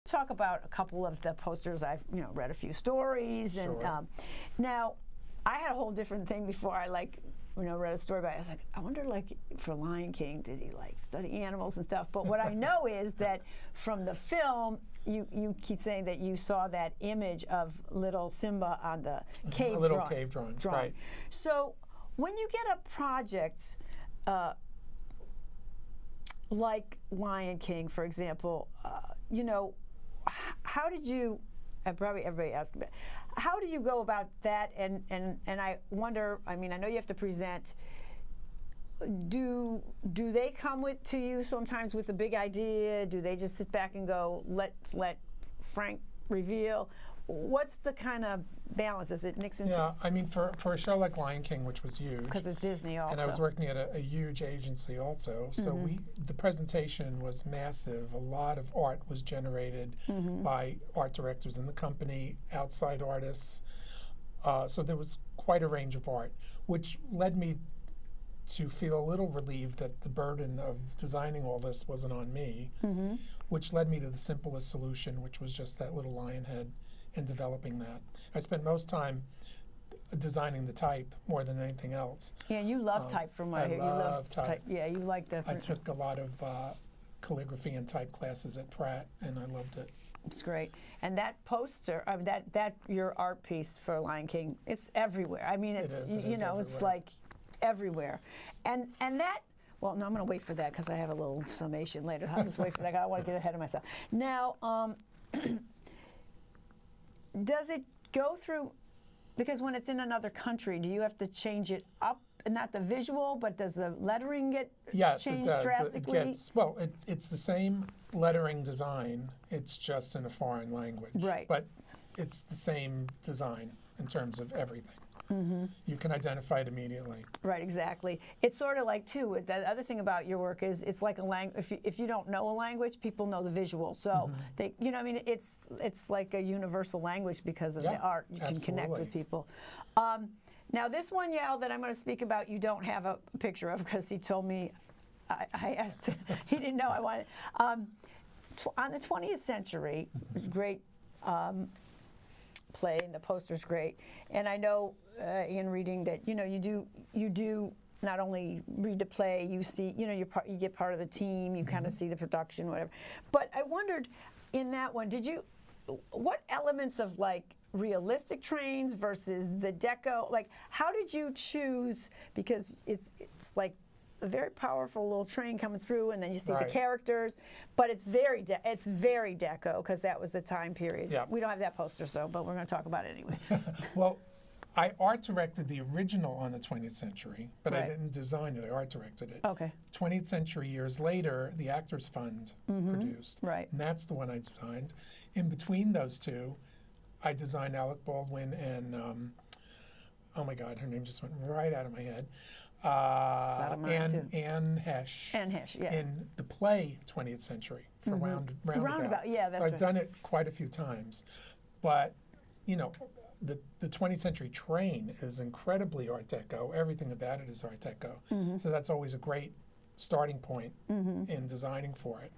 Talk about a couple of the posters. I've read a few stories, and Sure. now I had a whole different thing before I read a story about it. I was like, I wonder, for Lion King, did he study animals and stuff? But what I know is that from the film, you keep saying that you saw that image of little Simba on the cave a little drawing. cave drawing, right? So when you get a project like Lion King, for example, how did you? Probably everybody asks about. How do you go about that? And I wonder. I mean, I know you have to present. Do they come to you sometimes with a big idea? Do they just sit back and go, let Frank reveal? What's the kind of balance? Does it mix into? Yeah, I mean, for a show like Lion King, which was huge, because it's Disney also. and I was working at a huge agency also, so the presentation was massive. A lot of art was generated by art directors in the company, outside artists. So there was quite a range of art, which led me to feel a little relieved that the burden of designing all this wasn't on me, which led me to the simplest solution, which was just that little lion head. And developing that. I spent most time designing the type more than anything else. Yeah, you love type from what I hear. You love type. Yeah, you like the. I took a lot of calligraphy and type classes at Pratt, and I loved it. It's great. And that poster, that your art piece for Lion King, it's everywhere. I mean, it's it's like everywhere, and that. Well, no, I'm going to wait for that because I have a little summation later. I'll just wait for that. I want to get ahead of myself. Now. Does it go through, because when it's in another country, do you have to change it up? Not the visual, but does the lettering get changed drastically? It's the same lettering design. It's just in a foreign language. Right. But it's the same design in terms of everything. You can identify it immediately. Right, exactly. It's sort of like, too, the other thing about your work is it's like a language. If you don't know a language, people know the visual. So, they, it's like a universal language because of the art. You can connect with people. Now, this one, Yael, that I'm going to speak about, you don't have a picture of because he told me, I asked, he didn't know I wanted. On the 20th Century, great play, and the poster's great. And I know in reading that you do not only read the play, you see you get part of the team, you kind of see the production, whatever. But I wondered in that one, what elements of realistic trains versus the deco, how did you choose? Because it's like a very powerful little train coming through, and then you see the characters, but it's very deco because that was the time period. Yeah. We don't have that poster, but we're going to talk about it anyway. Well, I art directed the original on the 20th Century, but I didn't design it. I art directed it. Okay. 20th Century years later, the Actors Fund produced, and that's the one I designed. In between those two, I designed Alec Baldwin and oh my God, her name just went right out of my head. Anne Hesh. Anne Hesh, yeah. In the play 20th Century for Roundabout. Yeah, that's so I've done it quite a few times. But, the 20th Century train is incredibly Art Deco. Everything about it is Art Deco. So that's always a great starting point in designing for it.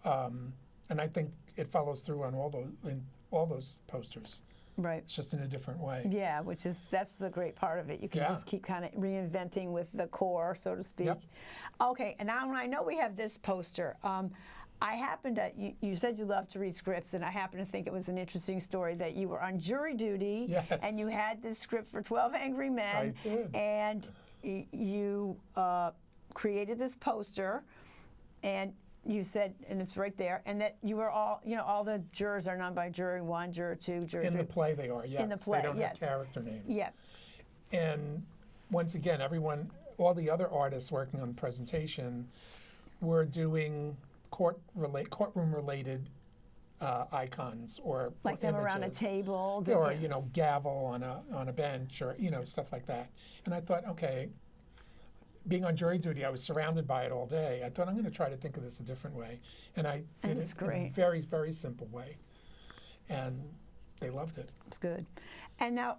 And I think it follows through on all those posters. Right. It's just in a different way. Yeah, that's the great part of it. You can just keep kind of reinventing with the core, so to speak. Yep. Okay, and now I know we have this poster. I happened to, you said you love to read scripts, and I happen to think it was an interesting story that you were on jury duty, and you had this script for 12 Angry Men, I did. And you created this poster, and you said, and it's right there, and that you were all, all the jurors are known by jury 1, juror 2, jury 3. In the play they are, yes. In the play, they don't have character names. Yeah. And once again, all the other artists working on the presentation were doing courtroom-related icons or like them around a table, or gavel on a bench, or stuff like that. And I thought, okay, being on jury duty, I was surrounded by it all day. I thought, I'm going to try to think of this a different way, and I did it in a very, very simple way, and they loved it. It's good. And now,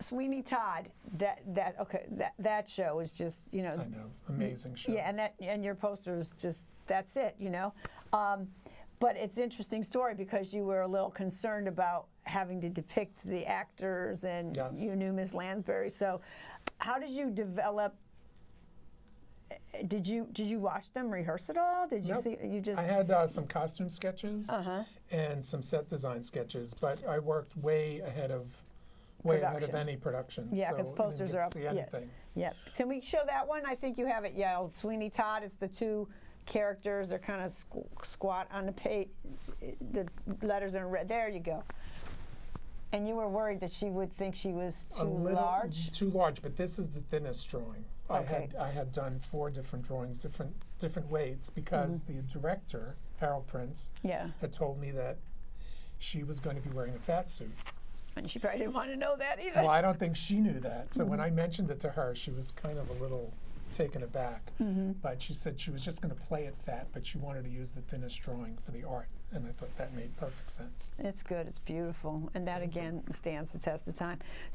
Sweeney Todd, that show is just I know, amazing show. Yeah, and your poster is just that's it, But it's an interesting story because you were a little concerned about having to depict the actors and you were a little concerned about having to depict the actors, and Yes. you knew Miss Lansbury. So how did you develop? Did you watch them rehearse at all? Did you Nope. see? You just I had some costume sketches and some set design sketches, but I worked way ahead of any production. Yeah, so because I didn't posters get are to up. see anything. Yeah. Can we show that one? I think you have it, Yael. Sweeney Todd. It's the two characters. They're kind of squat on the page. The letters are in red. There you go. And you were worried that she would think she was too large? Too large, but this is the thinnest drawing. Okay. I had done 4 different drawings, different weights, because the director, Harold Prince, had told me that she was going to be wearing a fat suit. And she probably didn't want to know that either. Well, I don't think she knew that. So when I mentioned it to her, she was kind of a little taken aback. But she said she was just going to play it fat, but she wanted to use the thinnest drawing for the art. And I thought that made perfect sense. It's good. It's beautiful. And that, again, stands the test of time.